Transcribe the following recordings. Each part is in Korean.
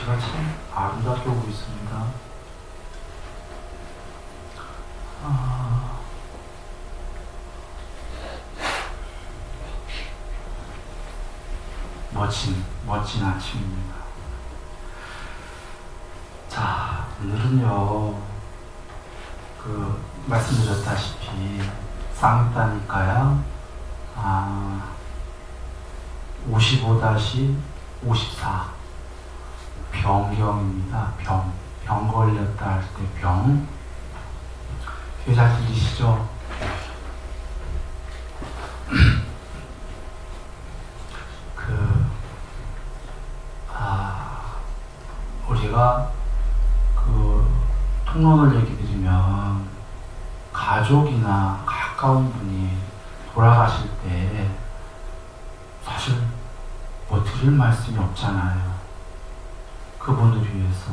날씨가 참 아름답게 오고 있습니다. 멋진 아침입니다. 자, 오늘은요, 말씀드렸다시피, 쌍육다니까요, 55-54, 병경입니다. 병 걸렸다 할 때 병. 그게 잘 들리시죠? 우리가 통론을 얘기 드리면 가족이나 가까운 분이 돌아가실 때 사실 뭐 드릴 말씀이 없잖아요. 그분을 위해서.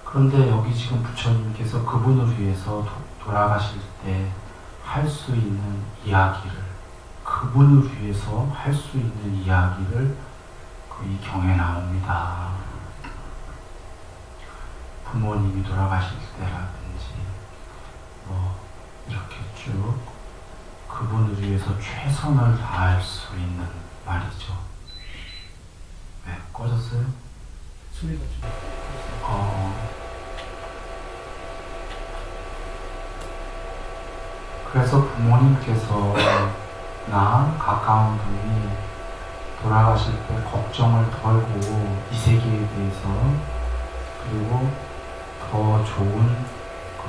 그런데 여기 지금 부처님께서 그분을 위해서 돌아가실 때 할 수 있는 이야기를, 그분을 위해서 할 수 있는 이야기를 이 경에 나옵니다. 부모님이 돌아가실 때라든지 이렇게 쭉 그분을 위해서 최선을 다할 수 있는 말이죠. 네, 꺼졌어요? 소리가 좀. 그래서 부모님께서 나 가까운 분이 돌아가실 때 걱정을 덜고 이 세계에 대해서, 그리고 더 좋은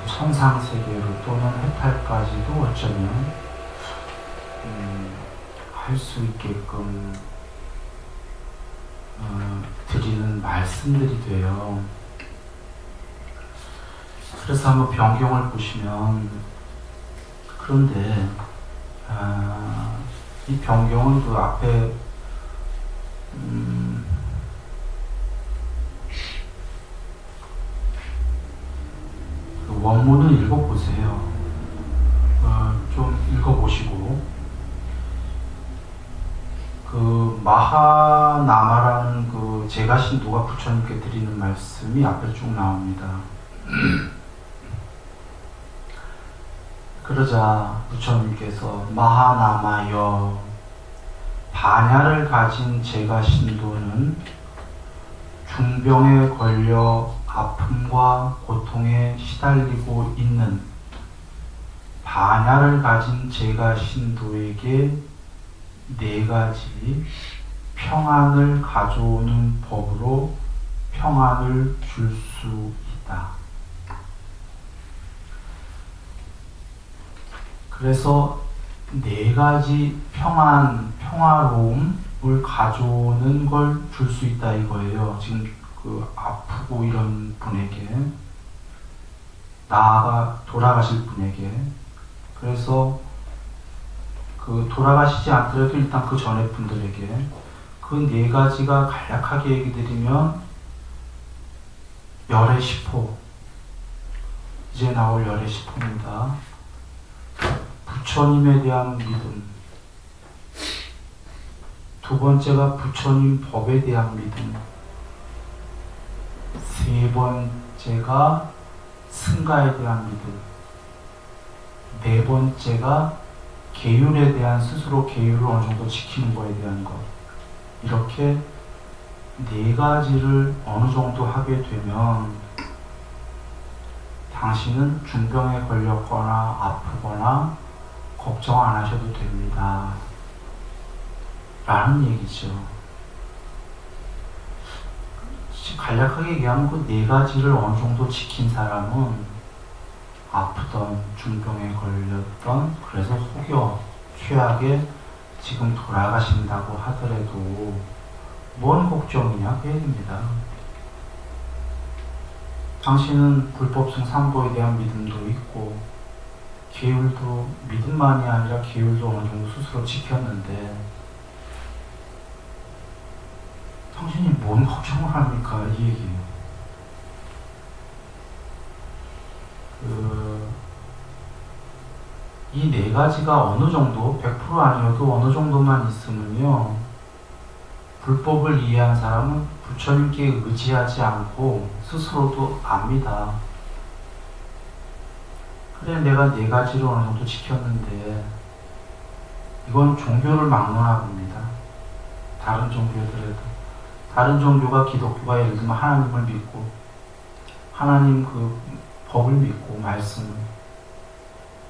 천상 세계로 또는 해탈까지도 어쩌면 할 수 있게끔 드리는 말씀들이 돼요. 그래서 한번 변경을 보시면, 그런데 이 변경은 그 앞에 원문을 읽어보세요. 좀 읽어보시고, 마하나마라는 제가 신도가 부처님께 드리는 말씀이 앞에 쭉 나옵니다. 그러자 부처님께서 마하나마여, 반야를 가진 제가 신도는 중병에 걸려 아픔과 고통에 시달리고 있는 반야를 가진 제가 신도에게 4가지 평안을 가져오는 법으로 평안을 줄 수 있다. 그래서 4가지 평화로움을 가져오는 걸 줄 수 있다 이거예요. 지금 아프고 이런 분에게, 나아가 돌아가실 분에게. 그래서 돌아가시지 않더라도 일단 그 전에 분들에게 그 4가지가 간략하게 얘기 드리면, 열의 10호, 이제 나올 열의 10호입니다. 부처님에 대한 믿음. 2번째가 부처님 법에 대한 믿음. 3번째가 승가에 대한 믿음. 4번째가 계율에 대한, 스스로 계율을 어느 정도 지키는 거에 대한 것. 이렇게 4가지를 어느 정도 하게 되면 당신은 중병에 걸렸거나 아프거나 걱정 안 하셔도 됩니다. 라는 얘기죠. 간략하게 얘기하면 그 4가지를 어느 정도 지킨 사람은 아프던, 중병에 걸렸던, 그래서 혹여 최악에 지금 돌아가신다고 하더라도 뭔 걱정이냐 그 얘기입니다. 당신은 불법성 삼보에 대한 믿음도 있고, 계율도, 믿음만이 아니라 계율도 어느 정도 스스로 지켰는데 당신이 뭔 걱정을 합니까? 이 얘기예요. 이 4가지가 어느 정도, 100% 아니어도 어느 정도만 있으면요, 불법을 이해한 사람은 부처님께 의지하지 않고 스스로도 압니다. 그래, 내가 4가지를 어느 정도 지켰는데 이건 종교를 막론하 봅니다. 다른 종교들에도. 다른 종교가 기독교가 예를 들면 하나님을 믿고 하나님 그 법을 믿고 말씀을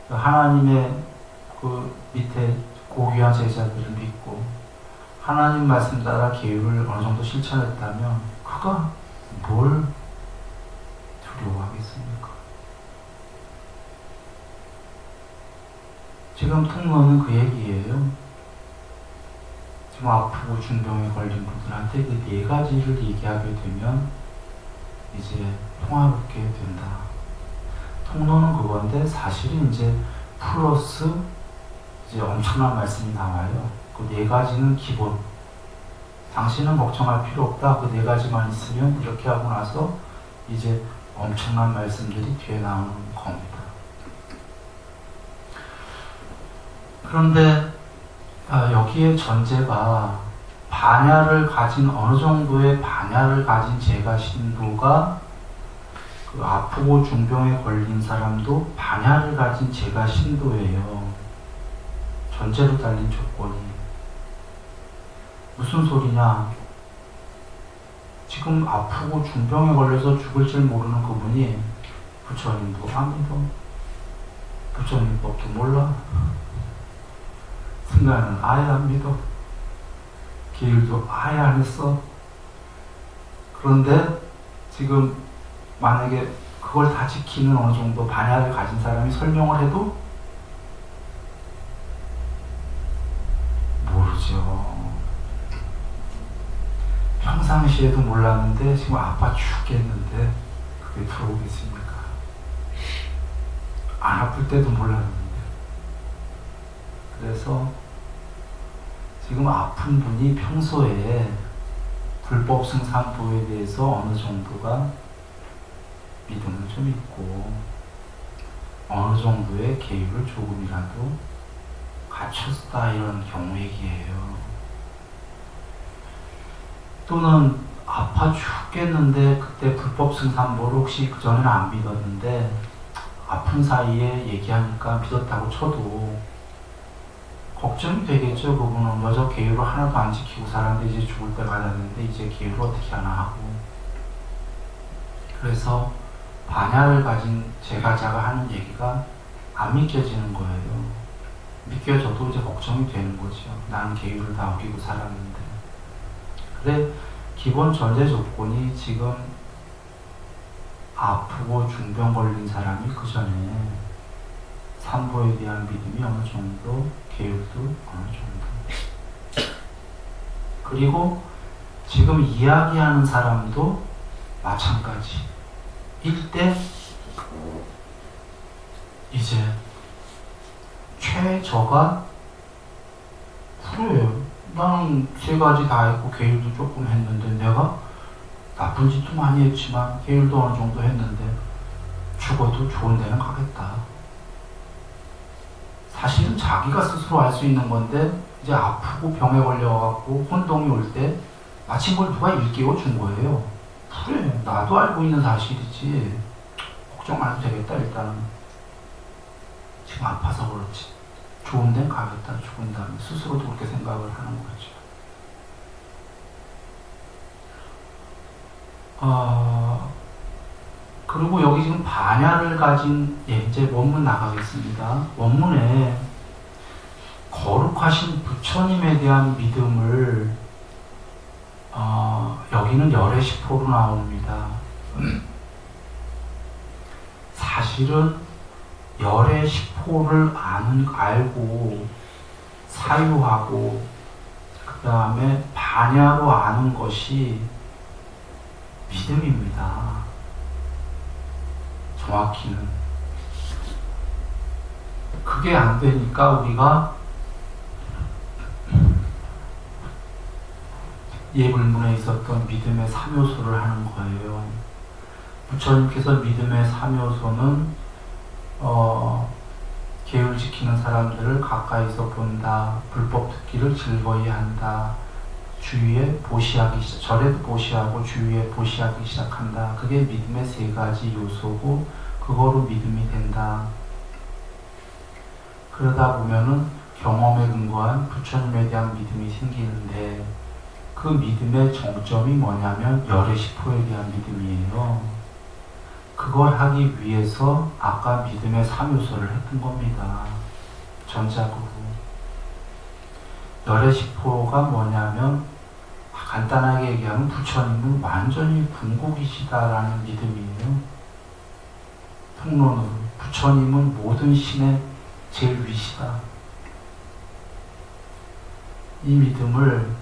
하나님의 그 밑에 고귀한 제자들을 믿고 하나님 말씀 따라 계율을 어느 정도 실천했다면 그가 뭘 두려워하겠습니까? 지금 통로는 그 얘기예요. 지금 아프고 중병에 걸린 분들한테 그 4가지를 얘기하게 되면 이제 평화롭게 된다. 통로는 그건데 사실은 이제 플러스 이제 엄청난 말씀이 나와요. 그 4가지는 기본. 당신은 걱정할 필요 없다. 그 4가지만 있으면 이렇게 하고 나서 이제 엄청난 말씀들이 뒤에 나오는 겁니다. 그런데 여기에 전제가 반야를 가진 어느 정도의 반야를 가진 제가 신도가 그 아프고 중병에 걸린 사람도 반야를 가진 제가 신도예요. 전제로 달린 조건이. 무슨 소리냐? 지금 아프고 중병에 걸려서 죽을 줄 모르는 그분이 부처님도 안 믿어. 부처님 법도 몰라. 승가는 아예 안 믿어. 계율도 아예 안 했어. 그런데 지금 만약에 그걸 다 지키는 어느 정도 반야를 가진 사람이 설명을 해도 모르죠. 평상시에도 몰랐는데 지금 아파 죽겠는데 그게 들어오겠습니까? 안 아플 때도 몰랐는데. 그래서 지금 아픈 분이 평소에 불법 승산보에 대해서 어느 정도가 믿음을 좀 있고 어느 정도의 계율을 조금이라도 갖췄다 이런 경우 얘기예요. 또는 아파 죽겠는데 그때 불법 승산보를 혹시 그전에는 안 믿었는데 아픈 사이에 얘기하니까 믿었다고 쳐도 걱정이 되겠죠. 그분은 여자 계율을 하나도 안 지키고 살았는데 이제 죽을 때가 됐는데 이제 계율을 어떻게 하나 하고. 그래서 반야를 가진 제가자가 하는 얘기가 안 믿겨지는 거예요. 믿겨져도 이제 걱정이 되는 거죠. 나는 계율을 다 어기고 살았는데. 그래, 기본 전제 조건이 지금 아프고 중병 걸린 사람이 그 전에 삼보에 대한 믿음이 어느 정도, 계율도 어느 정도. 그리고 지금 이야기하는 사람도 마찬가지. 이때 이제 최저가 그래, 나는 3가지 다 했고 계율도 조금 했는데 내가 나쁜 짓도 많이 했지만 계율도 어느 정도 했는데 죽어도 좋은 데는 가겠다. 사실은 자기가 스스로 알 수 있는 건데 이제 아프고 병에 걸려갖고 혼동이 올 때 마치 뭘 누가 일깨워 준 거예요. 그래, 나도 알고 있는 사실이지. 걱정 안 해도 되겠다. 일단은 지금 아파서 그렇지. 좋은 데는 가겠다. 죽은 다음에 스스로도 그렇게 생각을 하는 거죠. 그리고 여기 지금 반야를 가진, 이제 원문 나가겠습니다. 원문에 거룩하신 부처님에 대한 믿음을 여기는 열애시포로 나옵니다. 사실은 열애시포를 알고 사유하고 그 다음에 반야로 아는 것이 믿음입니다. 정확히는. 그게 안 되니까 우리가 예불문에 있었던 믿음의 3요소를 하는 거예요. 부처님께서 믿음의 3요소는 계율 지키는 사람들을 가까이서 본다, 불법 듣기를 즐거이 한다, 주위에 절에도 보시하고 주위에 보시하기 시작한다. 그게 믿음의 세 가지 요소고 그거로 믿음이 된다. 그러다 보면은 경험에 근거한 부처님에 대한 믿음이 생기는데 그 믿음의 정점이 뭐냐면 열애시포에 대한 믿음이에요. 그걸 하기 위해서 아까 믿음의 3요소를 했던 겁니다. 전작으로. 열애시포가 뭐냐면 간단하게 얘기하면 부처님은 완전히 궁극이시다라는 믿음이에요. 통론으로 부처님은 모든 신의 제일 위시다. 이 믿음을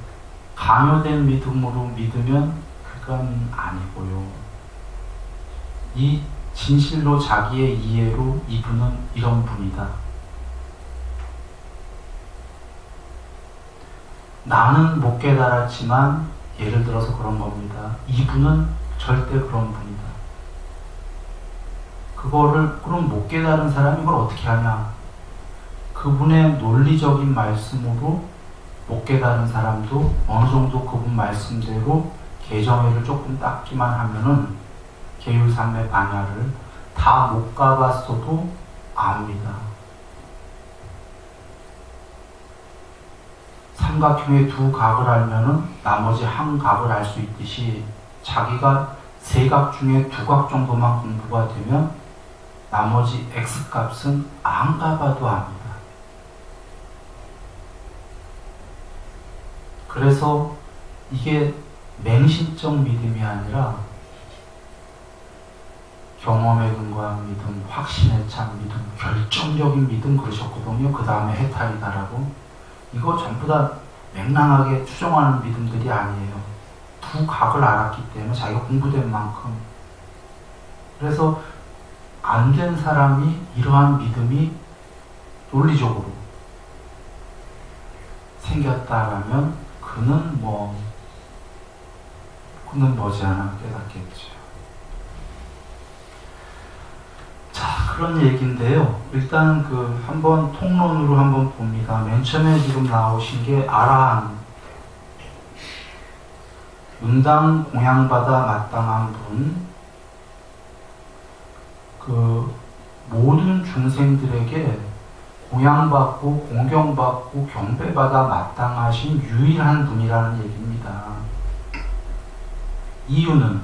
강요된 믿음으로 믿으면 그건 아니고요. 이 진실로 자기의 이해로 이분은 이런 분이다. 나는 못 깨달았지만 예를 들어서 그런 겁니다. 이분은 절대 그런 분이다. 그거를 그럼 못 깨달은 사람이 이걸 어떻게 하냐? 그분의 논리적인 말씀으로 못 깨달은 사람도 어느 정도 그분 말씀대로 개정회를 조금 닦기만 하면은 계율삼매 반야를 다 못 가봤어도 압니다. 삼각형의 두 각을 알면은 나머지 한 각을 알 수 있듯이 자기가 세 각 중에 두 각 정도만 공부가 되면 나머지 X값은 안 가봐도 압니다. 그래서 이게 맹신적 믿음이 아니라 경험에 근거한 믿음, 확신에 찬 믿음, 결정적인 믿음 그러셨거든요. 그 다음에 해탈이다라고. 이거 전부 다 맹랑하게 추정하는 믿음들이 아니에요. 두 각을 알았기 때문에 자기가 공부된 만큼. 그래서 안 된 사람이 이러한 믿음이 논리적으로 생겼다라면 그는 머지않아 깨닫겠죠. 자, 그런 얘기인데요. 일단 한번 통론으로 한번 봅니다. 맨 처음에 지금 나오신 게 아라한, 응당 공양받아 마땅한 분, 모든 중생들에게 공양받고 공경받고 경배받아 마땅하신 유일한 분이라는 얘기입니다. 이유는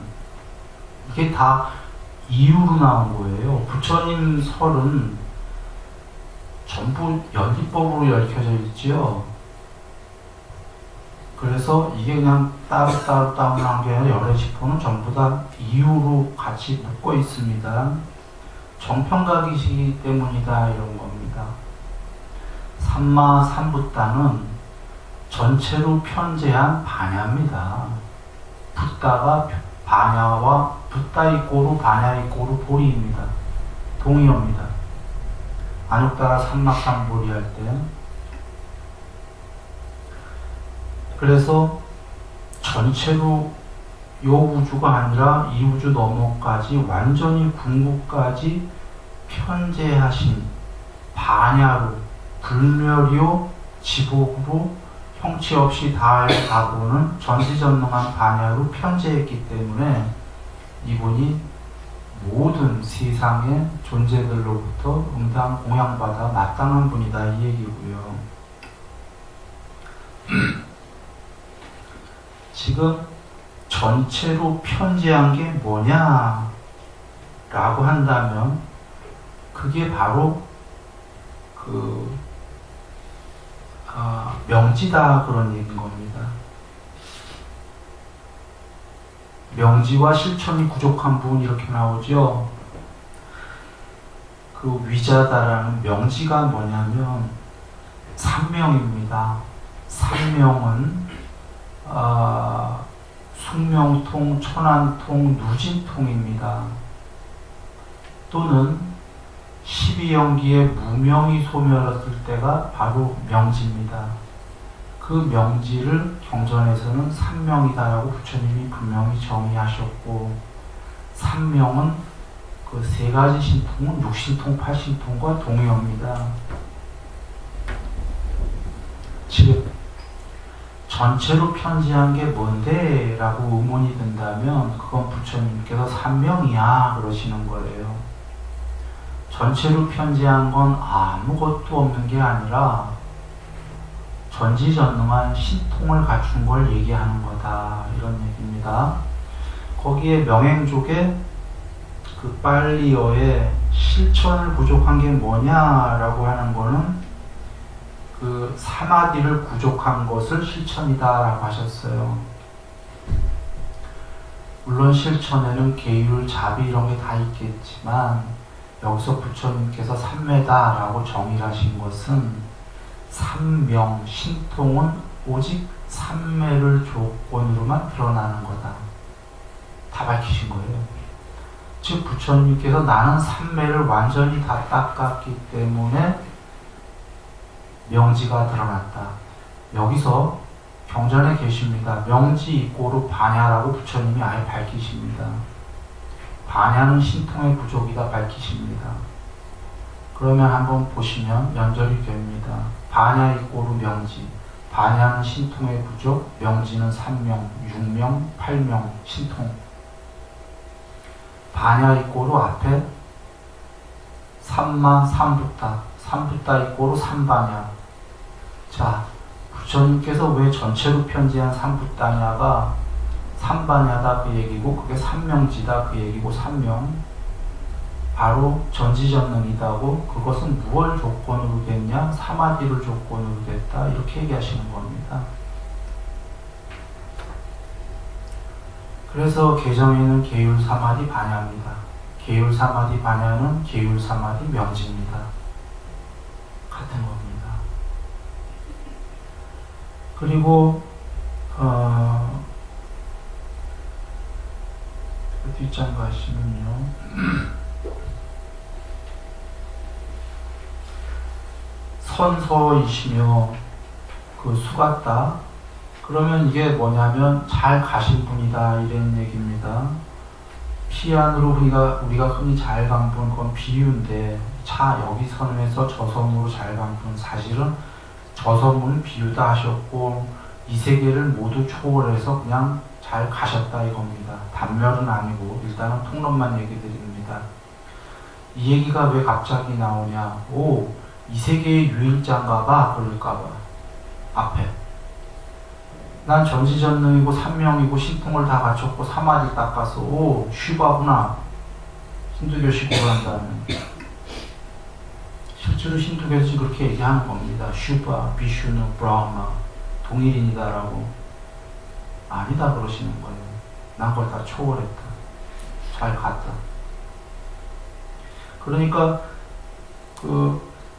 이게 다 이유로 나온 거예요. 부처님 설은 전부 연기법으로 얽혀져 있죠. 그래서 이게 그냥 따로따로 따분한 게 아니라 열애시포는 전부 다 이유로 같이 묶어 있습니다. 정평각이시기 때문이다 이런 겁니다. 삼마 삼붓다는 전체로 편제한 반야입니다. 붓다가 반야와 붓다 이꼬로 반야 이꼬로 보리입니다. 동의어입니다. 안욕따라 삼막삼보리 할 때. 그래서 전체로 요 우주가 아니라 이 우주 너머까지 완전히 궁극까지 편제하신 반야로 불멸이요 지복으로 형체 없이 다하여 가보는 전지전능한 반야로 편제했기 때문에 이분이 모든 세상의 존재들로부터 응당 공양받아 마땅한 분이다 이 얘기고요. 지금 전체로 편제한 게 뭐냐 라고 한다면 그게 바로 명지다 그런 얘기인 겁니다. 명지와 실천이 부족한 부분 이렇게 나오죠. 그 위자다라는 명지가 뭐냐면 삼명입니다. 삼명은 숙명통, 천안통, 누진통입니다. 또는 12연기의 무명이 소멸했을 때가 바로 명지입니다. 그 명지를 경전에서는 삼명이다라고 부처님이 분명히 정의하셨고, 삼명은 그 세 가지 신통은 육신통, 팔신통과 동의어입니다. 즉 전체로 편지한 게 뭔데? 라고 의문이 든다면 그건 부처님께서 삼명이야 그러시는 거예요. 전체로 편지한 건 아무것도 없는 게 아니라 전지전능한 신통을 갖춘 걸 얘기하는 거다 이런 얘기입니다. 거기에 명행족의 그 빨리어에 실천을 부족한 게 뭐냐라고 하는 거는 그 사마디를 부족한 것을 실천이다라고 하셨어요. 물론 실천에는 계율, 자비 이런 게 다 있겠지만 여기서 부처님께서 삼매다라고 정의하신 것은 삼명, 신통은 오직 삼매를 조건으로만 드러나는 거다. 다 밝히신 거예요. 즉 부처님께서 나는 삼매를 완전히 다 닦았기 때문에 명지가 드러났다. 여기서 경전에 계십니다. 명지 이꼬로 반야라고 부처님이 아예 밝히십니다. 반야는 신통의 부족이다 밝히십니다. 그러면 한번 보시면 연결이 됩니다. 반야 이꼬로 명지. 반야는 신통의 부족, 명지는 삼명, 육명, 팔명, 신통. 반야 이꼬로 앞에 삼마, 삼붓다. 삼붓다 이꼬로 삼반야. 자, 부처님께서 왜 전체로 편지한 삼붓다냐가 삼반야다 그 얘기고 그게 삼명지다 그 얘기고 삼명 바로 전지전능이다고 그것은 무엇 조건으로 됐냐? 사마디를 조건으로 됐다 이렇게 얘기하시는 겁니다. 그래서 개정에는 계율사마디 반야입니다. 계율사마디 반야는 계율사마디 명지입니다. 같은 겁니다. 그리고 뒷장 가시면요. 선서이시며 그 수같다. 그러면 이게 뭐냐면 잘 가신 분이다 이런 얘기입니다. 피안으로 우리가 흔히 잘 간 분 그건 비유인데 차 여기 섬에서 저 섬으로 잘 간 분 사실은 저 섬을 비유다 하셨고 이 세계를 모두 초월해서 그냥 잘 가셨다 이겁니다. 단멸은 아니고 일단은 통론만 얘기 드립니다. 이 얘기가 왜 갑자기 나오냐? 이 세계의 유일자인가 봐 그럴까 봐. 앞에 난 전지전능이고 삼명이고 신통을 다 갖췄고 사마디 닦아서 슈바구나. 힌두교식으로 한다면 실제로 힌두교에서 그렇게 얘기하는 겁니다. 슈바, 비슈누, 브라흐마 동일인이다라고. 아니다 그러시는 거예요. 난 그걸 다 초월했다. 잘 갔다. 그러니까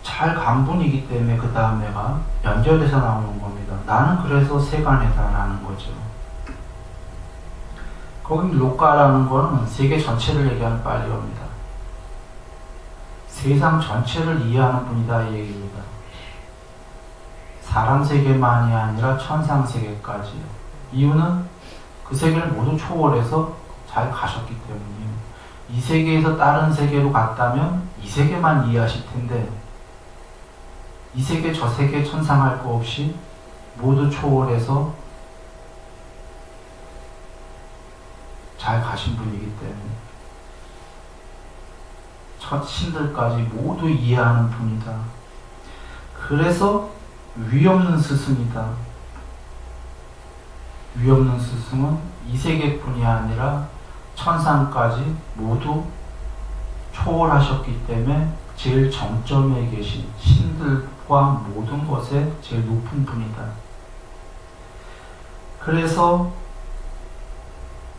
잘 간 분이기 때문에 그 다음에가 연결해서 나오는 겁니다. 나는 그래서 세간이다라는 거죠. 거기 로까라는 거는 세계 전체를 얘기하는 빨리어입니다. 세상 전체를 이해하는 분이다 이 얘기입니다. 사람 세계만이 아니라 천상 세계까지요. 이유는 그 세계를 모두 초월해서 잘 가셨기 때문이에요. 이 세계에서 다른 세계로 갔다면 이 세계만 이해하실 텐데 이 세계 저 세계 천상할 거 없이 모두 초월해서 잘 가신 분이기 때문에 첫 신들까지 모두 이해하는 분이다. 그래서 위없는 스승이다. 위없는 스승은 이 세계뿐이 아니라 천상까지 모두 초월하셨기 때문에 제일 정점에 계신 신들과 모든 것에 제일 높은 분이다. 그래서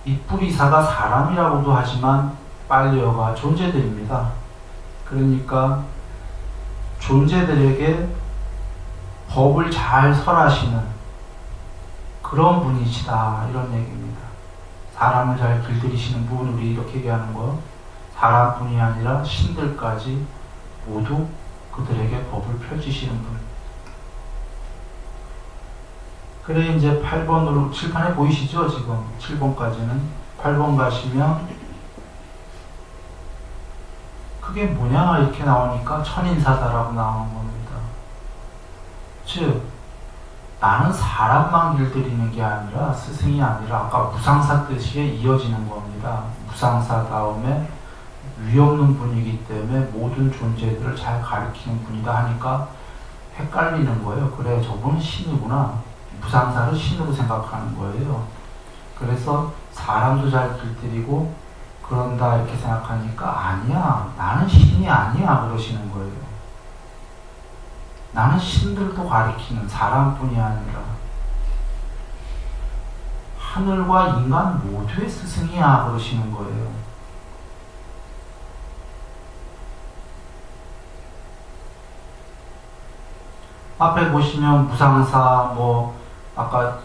이 뿌리사가 사람이라고도 하지만 빨리어가 존재들입니다. 그러니까 존재들에게 법을 잘 설하시는 그런 분이시다 이런 얘기입니다. 사람을 잘 길들이시는 분, 우리 이렇게 얘기하는 거 사람뿐이 아니라 신들까지 모두 그들에게 법을 펼치시는 분. 그래 이제 8번으로 칠판에 보이시죠? 지금 7번까지는 8번 가시면 그게 뭐냐 이렇게 나오니까 천인사다라고 나오는 겁니다. 즉 나는 사람만 길들이는 게 아니라 스승이 아니라 아까 무상사 뜻에 이어지는 겁니다. 무상사 다음에 위없는 분이기 때문에 모든 존재들을 잘 가리키는 분이다 하니까 헷갈리는 거예요. 그래, 저분은 신이구나. 무상사를 신으로 생각하는 거예요. 그래서 사람도 잘 길들이고 그런다 이렇게 생각하니까 아니야, 나는 신이 아니야 그러시는 거예요. 나는 신들도 가리키는 사람뿐이 아니라 하늘과 인간 모두의 스승이야 그러시는 거예요. 앞에 보시면 무상사, 아까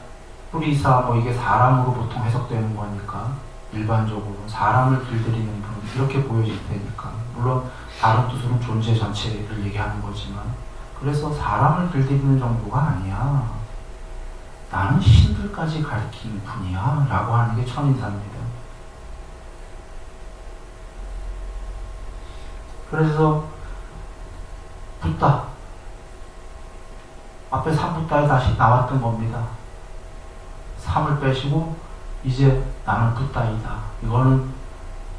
뿌리사, 이게 사람으로 보통 해석되는 거니까 일반적으로 사람을 길들이는 분 이렇게 보여질 테니까, 물론 다른 뜻으로는 존재 전체를 얘기하는 거지만, 그래서 사람을 길들이는 정도가 아니야. 나는 신들까지 가리키는 분이야 라고 하는 게 천인사입니다. 그래서 붓다, 앞에 삼붓다에 다시 나왔던 겁니다. 삼을 빼시고 이제 나는 붓다이다. 이거는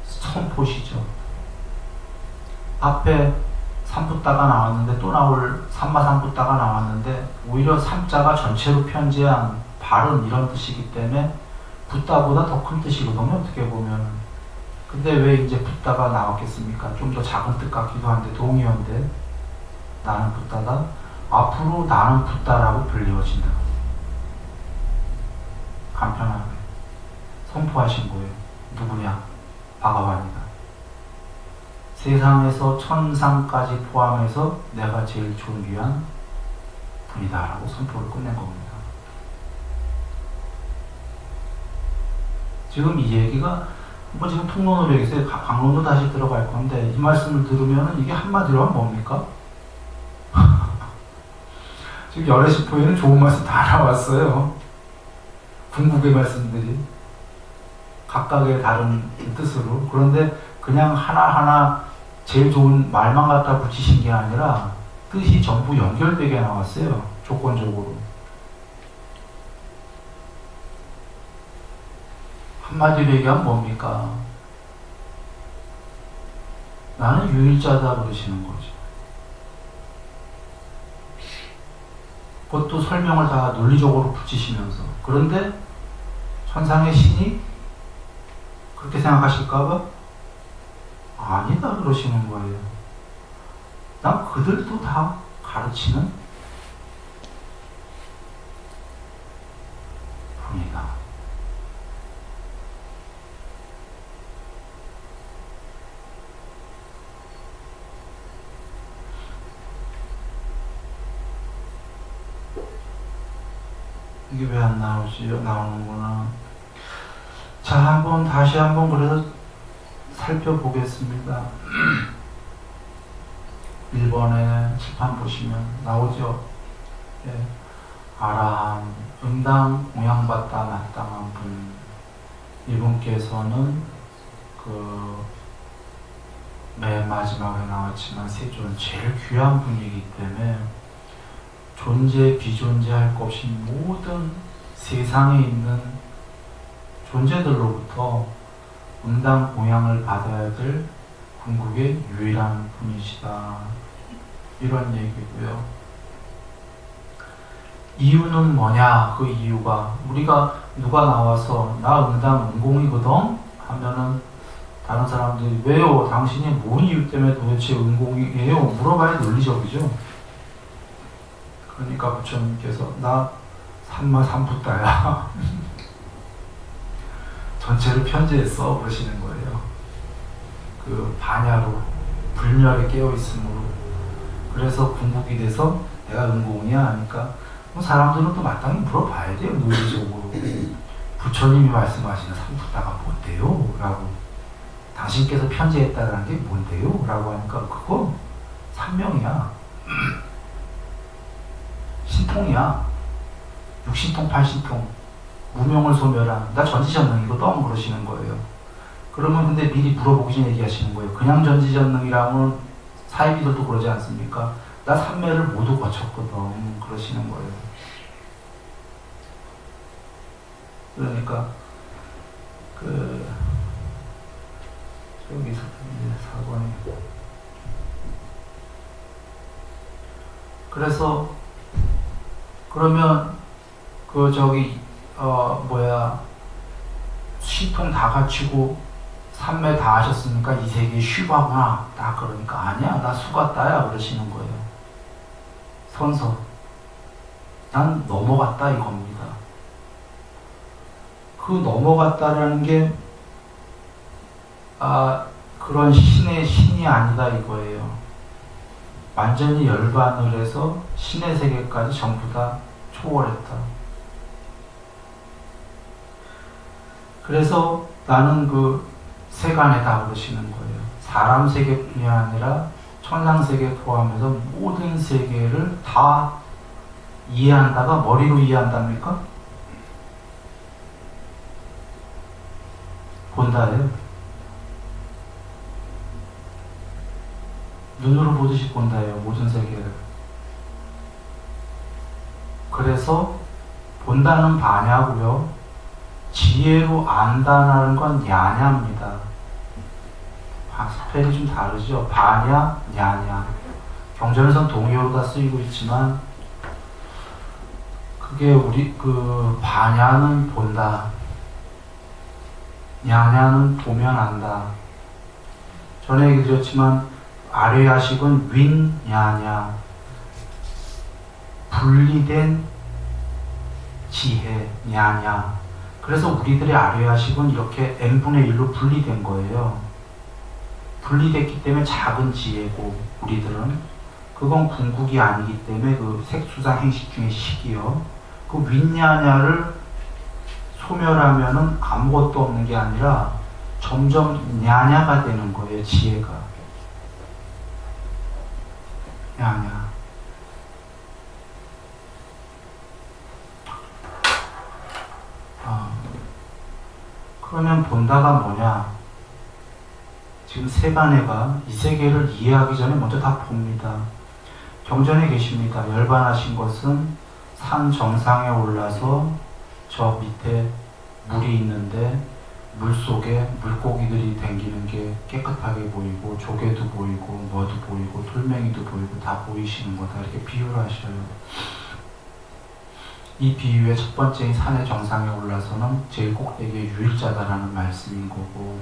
선포시죠. 앞에 삼붓다가 나왔는데 또 나올 삼마 삼붓다가 나왔는데 오히려 삼자가 전체로 편제한 발음 이런 뜻이기 때문에 붓다보다 더 큰 뜻이거든요. 어떻게 보면. 근데 왜 이제 붓다가 나왔겠습니까? 좀 더 작은 뜻 같기도 한데 동의어인데 나는 붓다다. 앞으로 나는 붓다라고 불리워진다. 간편하게 선포하신 거예요. 누구냐? 바가바니다. 세상에서 천상까지 포함해서 내가 제일 존귀한 분이다라고 선포를 끝낸 겁니다. 지금 이 얘기가 지금 통론으로 얘기해서 강론도 다시 들어갈 건데, 이 말씀을 들으면 이게 한마디로 하면 뭡니까? 지금 열애시포에는 좋은 말씀 다 나왔어요. 궁극의 말씀들이 각각의 다른 뜻으로. 그런데 그냥 하나하나 제일 좋은 말만 갖다 붙이신 게 아니라 뜻이 전부 연결되게 나왔어요. 조건적으로. 한마디로 얘기하면 뭡니까? 나는 유일자다 그러시는 거죠. 그것도 설명을 다 논리적으로 붙이시면서. 그런데 천상의 신이 그렇게 생각하실까봐 아니다 그러시는 거예요. 난 그들도 다 가르치는 분이다. 이게 왜 안 나오지? 나오는구나. 자, 다시 한번 그래서 살펴보겠습니다. 1번에 칠판 보시면 나오죠. 예. 아라함, 응당 공양받다 마땅한 분. 이분께서는 맨 마지막에 나왔지만 세존 제일 귀한 분이기 때문에 존재, 비존재할 것 없이 모든 세상에 있는 존재들로부터 응당 공양을 받아야 될 궁극의 유일한 분이시다. 이런 얘기고요. 이유는 뭐냐? 그 이유가 우리가 누가 나와서 나 응당 응공이거든? 하면은 다른 사람들이 왜요? 당신이 뭔 이유 때문에 도대체 응공이에요? 물어봐야 논리적이죠. 그러니까 부처님께서 나 삼마 삼붓다야. 전체를 편제했어 그러시는 거예요. 그 반야로 불멸에 깨어있으므로. 그래서 궁극이 돼서 내가 응공이야 하니까 사람들은 또 마땅히 물어봐야 돼요. 논리적으로. 부처님이 말씀하시는 삼붓다가 뭔데요? 라고. 당신께서 편제했다는 게 뭔데요? 라고 하니까 그거 삼명이야. 신통이야. 육신통, 팔신통. 무명을 소멸한. 나 전지전능이거든 그러시는 거예요. 그러면 근데 미리 물어보기 전에 얘기하시는 거예요. 그냥 전지전능이라면 사이비들도 그러지 않습니까? 나 삼매를 모두 거쳤거든 그러시는 거예요. 그러니까 여기서 이제 4번이 그래서 그러면 시통 다 갖추고 삼매 다 하셨으니까 이 세계虚화구나. 딱 그러니까 아니야, 나 수갔다야 그러시는 거예요. 선서. 난 넘어갔다 이겁니다. 그 넘어갔다라는 게 그런 신이 아니다 이거예요. 완전히 열반을 해서 신의 세계까지 전부 다 초월했다. 그래서 나는 세간에다 그러시는 거예요. 사람 세계뿐이 아니라 천상 세계 포함해서 모든 세계를 다 이해한다가 머리로 이해한답니까? 본다예요. 눈으로 보듯이 본다예요. 모든 세계를. 그래서 본다는 바냐고요. 지혜로 안다는 건 야냐입니다. 스펠이 좀 다르죠. 바냐, 야냐. 경전에선 동의어로 다 쓰이고 있지만 그게 바냐는 본다. 야냐는 보면 안다. 전에 얘기 드렸지만 아뢰야식은 윈, 야냐. 분리된 지혜, 야냐. 그래서 우리들의 아뢰야식은 이렇게 n분의 1로 분리된 거예요. 분리됐기 때문에 작은 지혜고 우리들은 그건 궁극이 아니기 때문에 색수상 행식 중에 식이요. 윈야냐를 소멸하면은 아무것도 없는 게 아니라 점점 냐냐가 되는 거예요. 지혜가. 냐냐. 그러면 본다가 뭐냐? 지금 세간애가 이 세계를 이해하기 전에 먼저 다 봅니다. 경전에 계십니다. 열반하신 것은 산 정상에 올라서 저 밑에 물이 있는데 물 속에 물고기들이 댕기는 게 깨끗하게 보이고 조개도 보이고 뭐도 보이고 돌멩이도 보이고 다 보이시는 거다. 이렇게 비유를 하셔요. 이 비유의 첫 번째인 산의 정상에 올라서는 제일 꼭대기에 유일자다라는 말씀인 거고,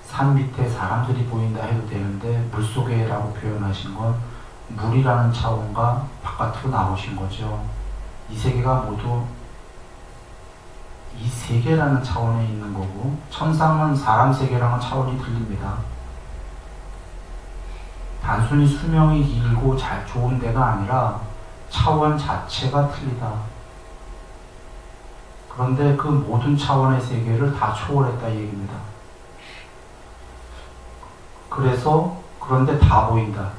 산 밑에 사람들이 보인다 해도 되는데 물속에라고 표현하신 건 물이라는 차원과 바깥으로 나오신 거죠. 이 세계가 모두 이 세계라는 차원에 있는 거고, 천상은 사람 세계랑은 차원이 틀립니다. 단순히 수명이 길고 잘 좋은 데가 아니라 차원 자체가 틀리다. 그런데 그 모든 차원의 세계를 다 초월했다 이 얘기입니다. 그런데 다 보인다.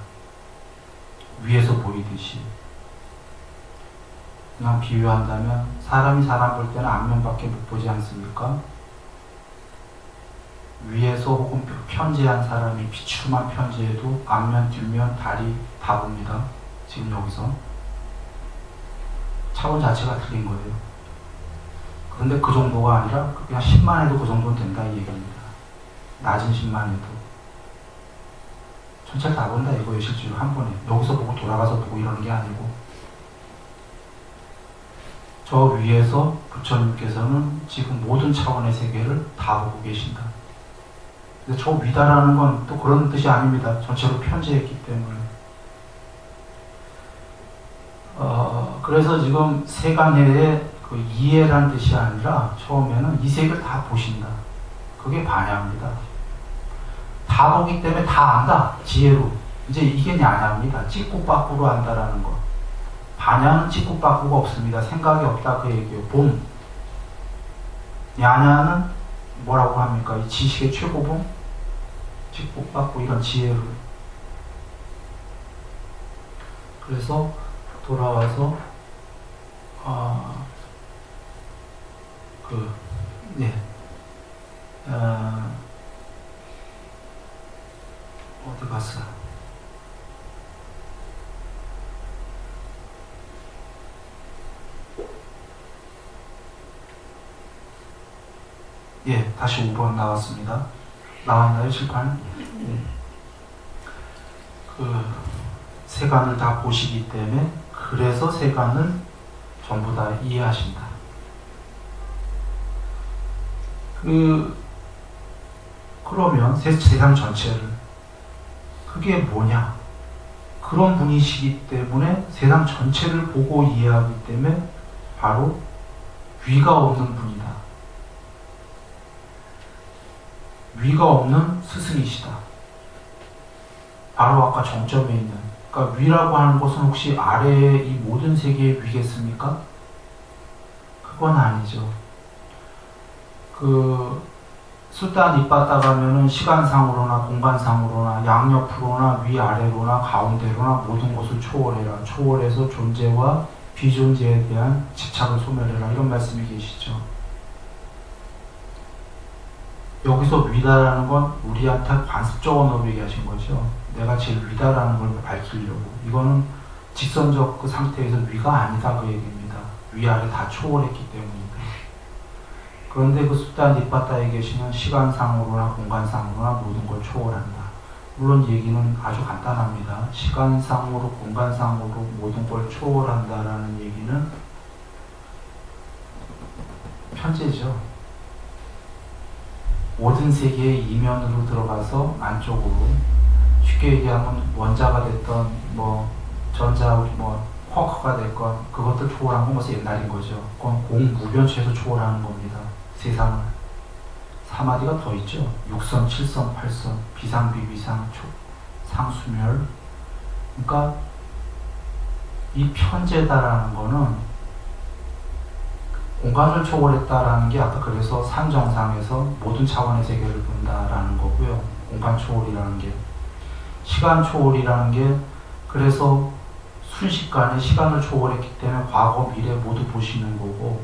위에서 보이듯이. 그냥 비유한다면 사람이 사람 볼 때는 앞면밖에 못 보지 않습니까? 위에서 혹은 편지한 사람이 빛으로만 편지해도 앞면, 뒷면, 다리 다 봅니다. 지금 여기서. 차원 자체가 틀린 거예요. 그런데 그 정도가 아니라 그냥 10만 해도 그 정도는 된다 이 얘기입니다. 낮은 10만 해도. 전체를 다 본다 이거예요. 실제로 한 번에. 여기서 보고 돌아가서 보고 이러는 게 아니고. 저 위에서 부처님께서는 지금 모든 차원의 세계를 다 보고 계신다. 근데 저 위다라는 건 또 그런 뜻이 아닙니다. 전체로 편지했기 때문에. 그래서 지금 세간해의 그 이해란 뜻이 아니라 처음에는 이 세계를 다 보신다. 그게 반야입니다. 다 보기 때문에 다 안다. 지혜로. 이제 이게 냐냐입니다. 찍고 빠꾸로 안다라는 거. 반야는 찍고 빠꾸가 없습니다. 생각이 없다 그 얘기예요. 봄. 냐냐는 뭐라고 합니까? 이 지식의 최고봉? 찍고 빠꾸 이런 지혜로. 그래서 돌아와서 어디 갔어? 예, 다시 5번 나왔습니다. 나왔나요, 칠판? 예. 세간을 다 보시기 때문에 그래서 세간을 전부 다 이해하신다. 그러면 세상 전체를 그게 뭐냐? 그런 분이시기 때문에 세상 전체를 보고 이해하기 때문에 바로 위가 없는 분이다. 위가 없는 스승이시다. 바로 아까 정점에 있는, 그러니까 위라고 하는 것은 혹시 아래의 이 모든 세계의 위겠습니까? 그건 아니죠. 수단 이빠따 가면은 시간상으로나 공간상으로나 양옆으로나 위아래로나 가운데로나 모든 것을 초월해라. 초월해서 존재와 비존재에 대한 집착을 소멸해라. 이런 말씀이 계시죠. 여기서 위다라는 건 우리한테 관습적 언어로 얘기하신 거죠. 내가 제일 위다라는 걸 밝히려고. 이거는 직선적 그 상태에서 위가 아니다 그 얘기입니다. 위아래 다 초월했기 때문입니다. 그런데 그 수단 니빠따에 계시는 시간상으로나 공간상으로나 모든 걸 초월한다. 물론 얘기는 아주 간단합니다. 시간상으로 공간상으로 모든 걸 초월한다라는 얘기는 편제죠. 모든 세계의 이면으로 들어가서 안쪽으로, 쉽게 얘기하면 원자가 됐던 전자 쿼크가 됐건 그것들 초월한 건 벌써 옛날인 거죠. 그건 공무변체에서 초월하는 겁니다. 세상을. 3마디가 더 있죠. 육선, 칠선, 팔선, 비상, 비비상, 상수멸. 그러니까 이 편제다라는 거는 공간을 초월했다라는 게 아까 그래서 산정상에서 모든 차원의 세계를 본다라는 거고요. 공간 초월이라는 게. 시간 초월이라는 게 그래서 순식간에 시간을 초월했기 때문에 과거, 미래 모두 보시는 거고,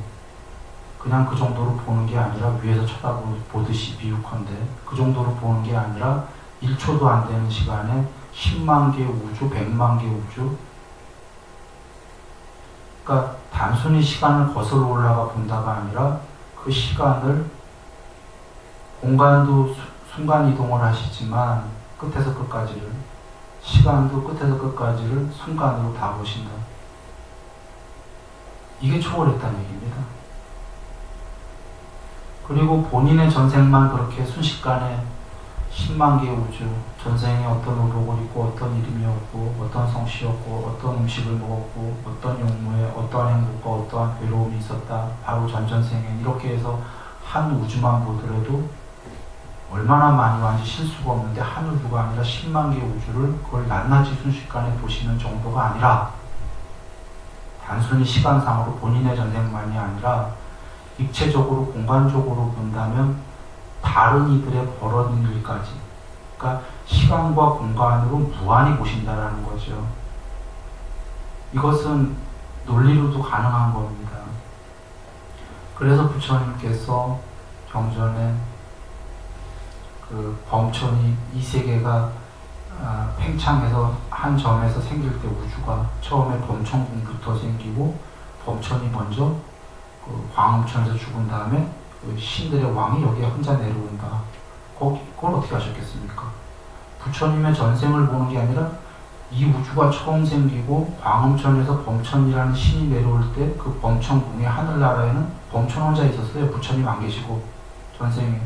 그냥 그 정도로 보는 게 아니라 위에서 쳐다보듯이 비유컨대 그 정도로 보는 게 아니라 1초도 안 되는 시간에 10만 개 우주, 100만 개 우주, 그러니까 단순히 시간을 거슬러 올라가 본다가 아니라 그 시간을, 공간도 순간 이동을 하시지만 끝에서 끝까지를, 시간도 끝에서 끝까지를 순간으로 다 보신다. 이게 초월했다는 얘기입니다. 그리고 본인의 전생만 그렇게 순식간에 10만 개의 우주, 전생에 어떤 의복을 입고 어떤 이름이었고 어떤 성씨였고 어떤 음식을 먹었고 어떤 용무에 어떠한 행복과 어떠한 괴로움이 있었다. 바로 전전생에 이렇게 해서 한 우주만 보더라도 얼마나 많이 왔는지 실 수가 없는데 한 우주가 아니라 10만 개의 우주를 그걸 낱낱이 순식간에 보시는 정도가 아니라 단순히 시간상으로 본인의 전생만이 아니라 입체적으로 공간적으로 본다면 다른 이들의 벌어진 일까지, 그러니까 시간과 공간으로 무한히 보신다라는 거죠. 이것은 논리로도 가능한 겁니다. 그래서 부처님께서 경전에 범천이 이 세계가 팽창해서 한 점에서 생길 때 우주가 처음에 범천궁부터 생기고 범천이 먼저 광음천에서 죽은 다음에 신들의 왕이 여기에 혼자 내려온다. 그걸 어떻게 하셨겠습니까? 부처님의 전생을 보는 게 아니라 이 우주가 처음 생기고 광음천에서 범천이라는 신이 내려올 때 그 범천궁의 하늘나라에는 범천 혼자 있었어요. 부처님 안 계시고 전생에.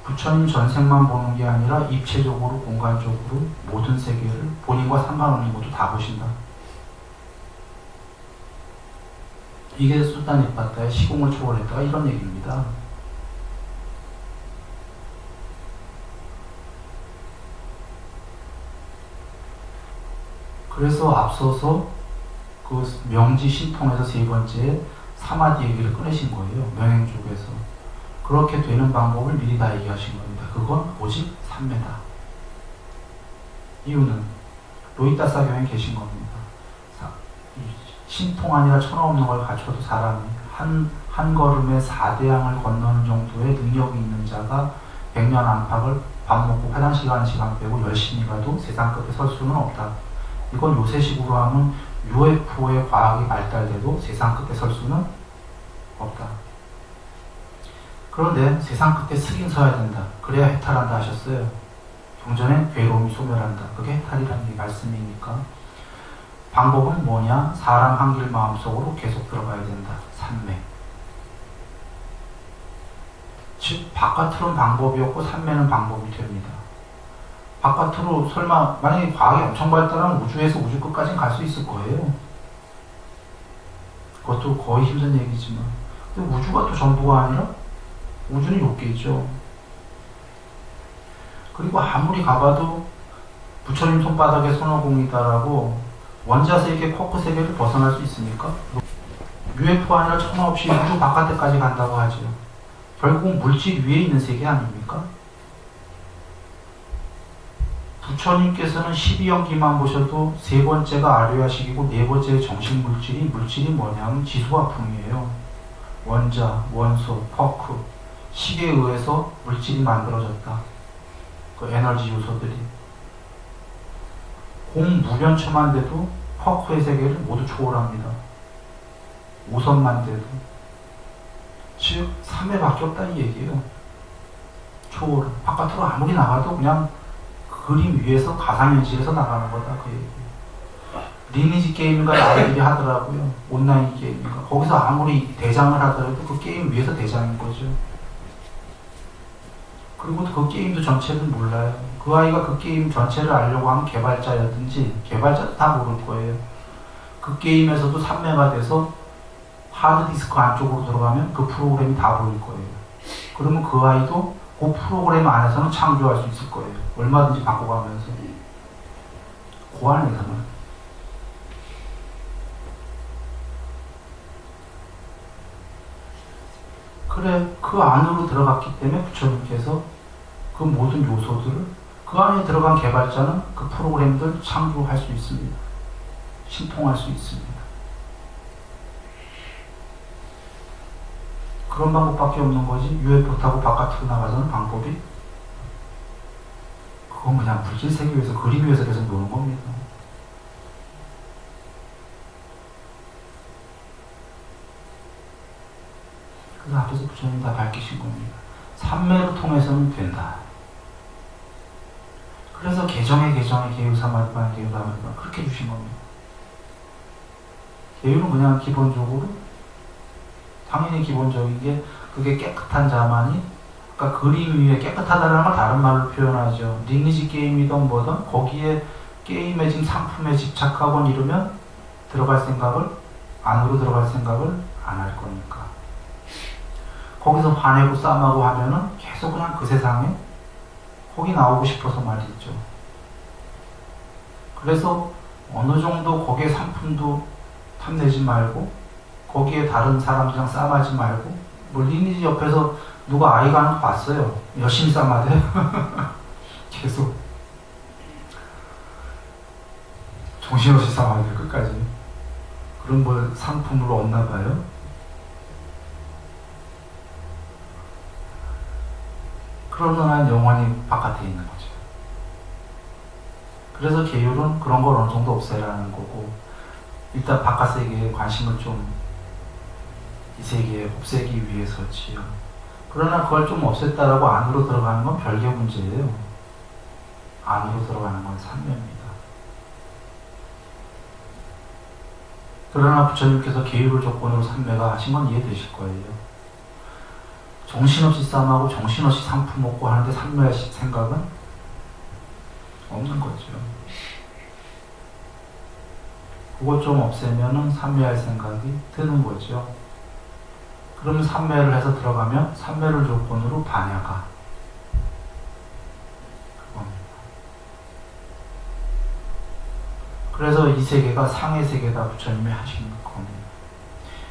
부처님 전생만 보는 게 아니라 입체적으로 공간적으로 모든 세계를 본인과 상관없는 것도 다 보신다. 이게 수다니빠따의 시공을 초월했다가 이런 얘기입니다. 그래서 앞서서 그 명지 신통에서 세 번째 사마디 얘기를 꺼내신 거예요. 명행족에서. 그렇게 되는 방법을 미리 다 얘기하신 겁니다. 그건 오직 삼매다. 이유는 로히따사경에 계신 겁니다. 신통 아니라 천하없는 걸 갖춰도 사람이 한 걸음에 4대양을 건너는 정도의 능력이 있는 자가 100년 안팎을 밥 먹고 화장실 가는 시간 빼고 열심히 가도 세상 끝에 설 수는 없다. 이건 요새식으로 하면 UFO의 과학이 발달돼도 세상 끝에 설 수는 없다. 그런데 세상 끝에 쓰긴 서야 된다. 그래야 해탈한다 하셨어요. 경전에 괴로움이 소멸한다. 그게 해탈이라는 말씀이니까. 방법은 뭐냐? 사람 한길 마음속으로 계속 들어가야 된다. 삼매. 즉 바깥으로는 방법이 없고 삼매는 방법이 됩니다. 바깥으로 설마 만약에 과학이 엄청 발달하면 우주에서 우주 끝까지는 갈 수 있을 거예요. 그것도 거의 힘든 얘기지만, 근데 우주가 또 전부가 아니라 우주는 요게죠. 그리고 아무리 가봐도 부처님 손바닥에 손오공이다라고 원자 세계, 쿼크 세계를 벗어날 수 있습니까? UFO 아니라 천하 없이 우주 바깥에까지 간다고 하죠. 결국은 물질 위에 있는 세계 아닙니까? 부처님께서는 12연기만 보셔도 세 번째가 아류야식이고 네 번째의 정신물질이 뭐냐면 지수화풍이에요. 원자, 원소, 쿼크, 식에 의해서 물질이 만들어졌다. 그 에너지 요소들이. 공무변처만 돼도 쿼크의 세계를 모두 초월합니다. 우선만 돼도. 즉 3회밖에 없다 이 얘기예요. 초월. 바깥으로 아무리 나가도 그냥 그림 위에서 가상현실에서 나가는 거다 그 얘기예요. 리니지 게임인가 아이들이 하더라고요. 온라인 게임인가. 거기서 아무리 대장을 하더라도 그 게임 위에서 대장인 거죠. 그리고 그 게임도 전체를 몰라요. 그 아이가 그 게임 전체를 알려고 하면 개발자였든지 개발자도 다 모를 거예요. 그 게임에서도 삼매가 돼서 하드디스크 안쪽으로 들어가면 그 프로그램이 다 보일 거예요. 그러면 그 아이도 그 프로그램 안에서는 창조할 수 있을 거예요. 얼마든지 바꿔가면서. 그 안에서는. 그래, 그 안으로 들어갔기 때문에 부처님께서 그 모든 요소들을 그 안에 들어간 개발자는 그 프로그램들 창조할 수 있습니다. 신통할 수 있습니다. 그런 방법밖에 없는 거지. UFO 타고 바깥으로 나가서는 방법이 그건 그냥 물질 세계 위에서 그림 위에서 계속 노는 겁니다. 그래서 앞에서 부처님 다 밝히신 겁니다. 삼매를 통해서는 된다. 그래서 개정의 계유 사마디반 계유 사마디반 그렇게 주신 겁니다. 계유는 그냥 기본적으로 당연히 기본적인 게 그게 깨끗한 자만이 그러니까 그림 위에 깨끗하다는 걸 다른 말로 표현하죠. 리니지 게임이든 뭐든 거기에 게임에 지금 상품에 집착하곤 이러면 안으로 들어갈 생각을 안 할 거니까. 거기서 화내고 싸움하고 하면은 계속 그냥 그 세상에 거기 나오고 싶어서 말이죠. 그래서 어느 정도 거기에 상품도 탐내지 말고 거기에 다른 사람들이랑 싸움하지 말고 뭐 리니지 옆에서 누가 아이 가는 거 봤어요. 열심히 싸움하대. 계속 정신없이 싸움하대 끝까지. 그런 뭐 상품을 얻나 봐요. 그러는 한 영원히 바깥에 있는 거죠. 그래서 계율은 그런 걸 어느 정도 없애라는 거고 일단 바깥 세계에 관심을 좀 이 세계에 없애기 위해서지요. 그러나 그걸 좀 없앴다라고 안으로 들어가는 건 별개 문제예요. 안으로 들어가는 건 삼매입니다. 그러나 부처님께서 계율을 조건으로 삼매가 하신 건 이해되실 거예요. 정신없이 싸움하고 정신없이 상품 먹고 하는데 삼매할 생각은 없는 거죠. 그것 좀 없애면은 삼매할 생각이 드는 거죠. 그러면 삼매를 해서 들어가면 삼매를 조건으로 반야가 그겁니다. 그래서 이 세계가 상의 세계다 부처님이 하신 겁니다.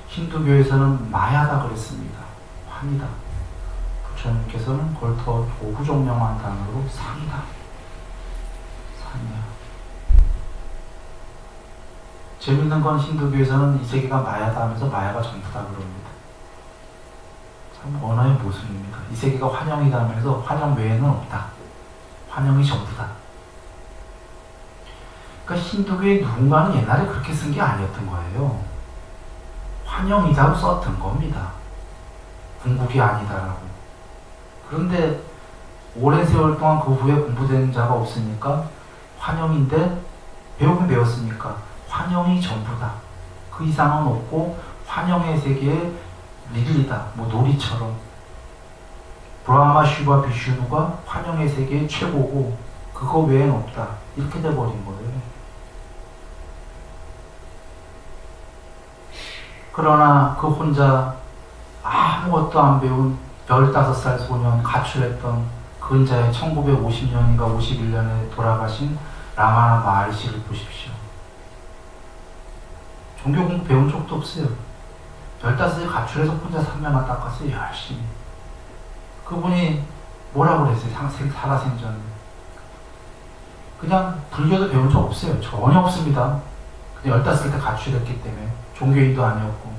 힌두교에서는 마야다 그랬습니다. 환이다. 부처님께서는 그걸 더 고구종명한 단어로 상이다. 상이야. 재밌는 건 힌두교에서는 이 세계가 마야다 하면서 마야가 전부다 그럽니다. 참 언어의 모순입니다. 이 세계가 환영이다 하면서 환영 외에는 없다. 환영이 전부다. 그러니까 힌두교의 누군가는 옛날에 그렇게 쓴 게 아니었던 거예요. 환영이다고 썼던 겁니다. 궁극이 아니다라고. 그런데 오랜 세월 동안 그 후에 공부된 자가 없으니까 환영인데 배우긴 배웠으니까 환영이 전부다. 그 이상은 없고 환영의 세계에 릴리다. 뭐 놀이처럼. 브라마 슈바 비슈누가 환영의 세계의 최고고 그거 외엔 없다. 이렇게 돼버린 거예요. 그러나 그 혼자 아무것도 안 배운 15살 소년 가출했던 근자의 1950년인가 51년에 돌아가신 라마나 마하리시를 보십시오. 종교 공부 배운 적도 없어요. 15살에 가출해서 혼자 산매만 닦았어요. 열심히. 그분이 뭐라고 그랬어요? 살아생전에. 그냥 불교도 배운 적 없어요. 전혀 없습니다. 그냥 15살 때 가출했기 때문에. 종교인도 아니었고.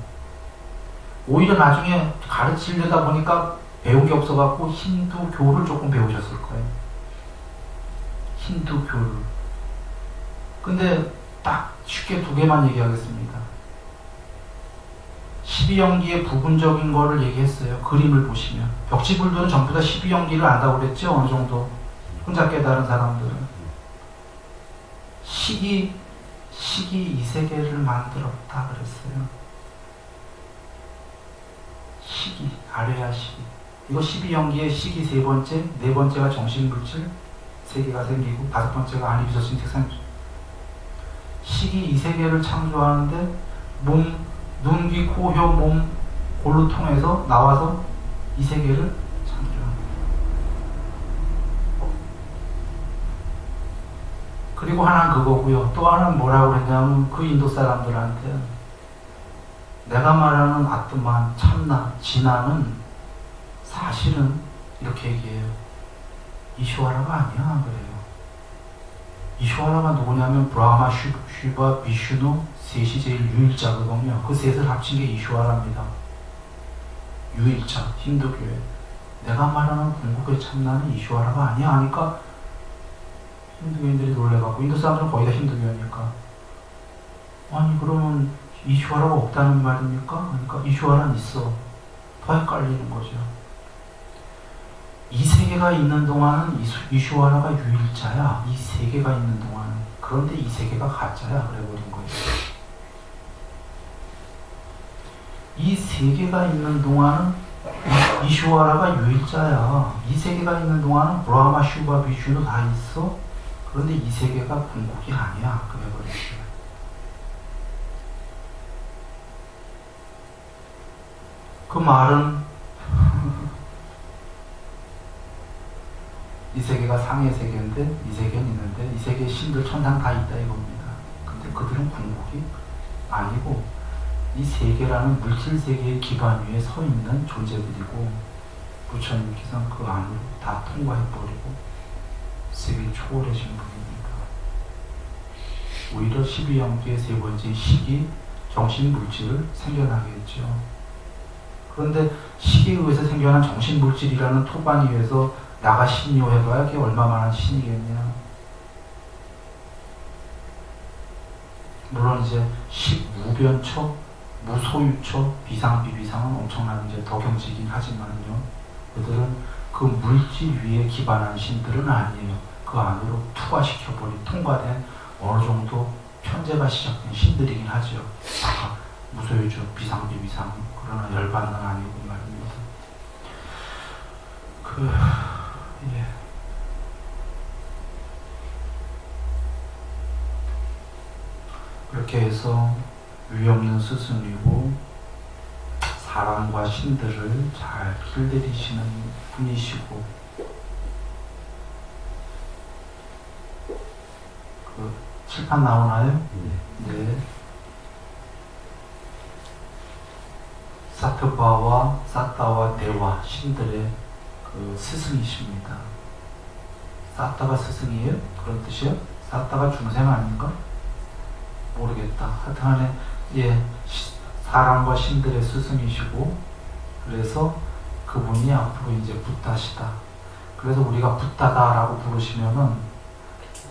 오히려 나중에 가르치려다 보니까 배운 게 없어갖고 힌두교를 조금 배우셨을 거예요. 힌두교를. 근데 딱 쉽게 두 개만 얘기하겠습니다. 12연기의 부분적인 거를 얘기했어요. 그림을 보시면. 벽지불도는 전부 다 12연기를 안다고 그랬죠? 어느 정도. 혼자 깨달은 사람들은. 식이 이 세계를 만들었다 그랬어요. 식이, 아래야 식이. 이거 12연기의 식이 세 번째, 네 번째가 정신물질, 세 개가 생기고, 다섯 번째가 아니비서신 색상. 식이 이 세계를 창조하는데, 몸, 눈, 귀, 코, 혀, 몸, 골로 통해서 나와서 이 세계를 창조합니다. 그리고 하나는 그거고요. 또 하나는 뭐라고 그랬냐면 그 인도 사람들한테 내가 말하는 아트만, 참나, 진화는 사실은 이렇게 얘기해요. 이슈와라가 아니야 그래요. 이슈와라가 누구냐면 브라마, 슈바, 비슈누 셋이 제일 유일자거든요. 그 셋을 합친 게 이슈와라입니다. 유일자, 힌두교에. 내가 말하는 궁극의 참나는 이슈와라가 아니야 하니까 힌두교인들이 놀래갖고, 인도 사람들은 거의 다 힌두교니까. 아니 그러면 이슈와라가 없다는 말입니까? 그러니까 이슈와라는 있어. 더 헷갈리는 거죠. 이 세계가 있는 동안은 이슈와라가 유일자야. 이 세계가 있는 동안은. 그런데 이 세계가 가짜야. 그래버린 거예요. 이 세계가 있는 동안은 이슈와라가 유일자야. 이 세계가 있는 동안은 브라마, 슈바, 비슈누 다 있어. 그런데 이 세계가 궁극이 아니야. 그래버린 거예요. 그 말은 이 세계가 상의 세계인데 이 세계는 있는데 이 세계에 신들 천상 다 있다 이겁니다. 근데 그들은 궁극이 아니고 이 세계라는 물질 세계의 기반 위에 서 있는 존재들이고 부처님께서는 그 안으로 다 통과해버리고 세계를 초월하신 분입니다. 오히려 12연기의 세 번째 식이 정신 물질을 생겨나게 했죠. 그런데 식에 의해서 생겨난 정신 물질이라는 토반 위에서 나가 신요 해봐야 그게 얼마만한 신이겠냐. 물론 이제 식무변처, 무소유처, 비상비비상은 엄청난 이제 덕경지긴 하지만요. 그들은 그 물질 위에 기반한 신들은 아니에요. 그 안으로 투과시켜버린, 통과된 어느 정도 편제가 시작된 신들이긴 하죠. 아까 무소유처, 비상비비상, 그러나 열반은 아니고 말입니다. 예. 그렇게 해서 위없는 스승이고 사람과 신들을 잘 길들이시는 분이시고 그 칠판 나오나요? 네. 사트바와 사타와 대와 신들의 그 스승이십니다. 사타가 스승이에요? 그런 뜻이요? 사타가 중생 아닌가? 모르겠다. 하여튼간에 예, 사람과 신들의 스승이시고 그래서 그분이 앞으로 이제 붓다시다. 그래서 우리가 붓다다라고 부르시면은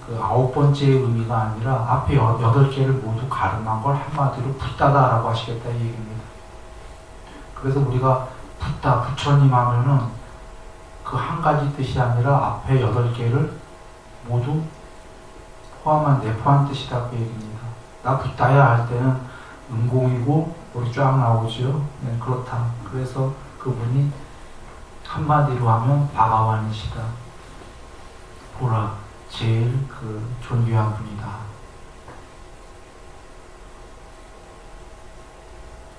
그 9번째의 의미가 아니라 앞에 8개를 모두 가름한 걸 한마디로 붓다다라고 하시겠다 이 얘기입니다. 그래서 우리가 붓다, 부처님 하면은 그 그 한 가지 뜻이 아니라 앞에 8개를 모두 포함한 내포한 뜻이라고 얘기합니다. 나 붓다야 할 때는 은공이고 우리 쫙 나오죠. 네, 그렇다. 그래서 그분이 한마디로 하면 바가완이시다. 보라, 제일 그 존귀한 분이다.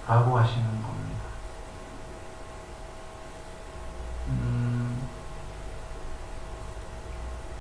라고 하시는 겁니다.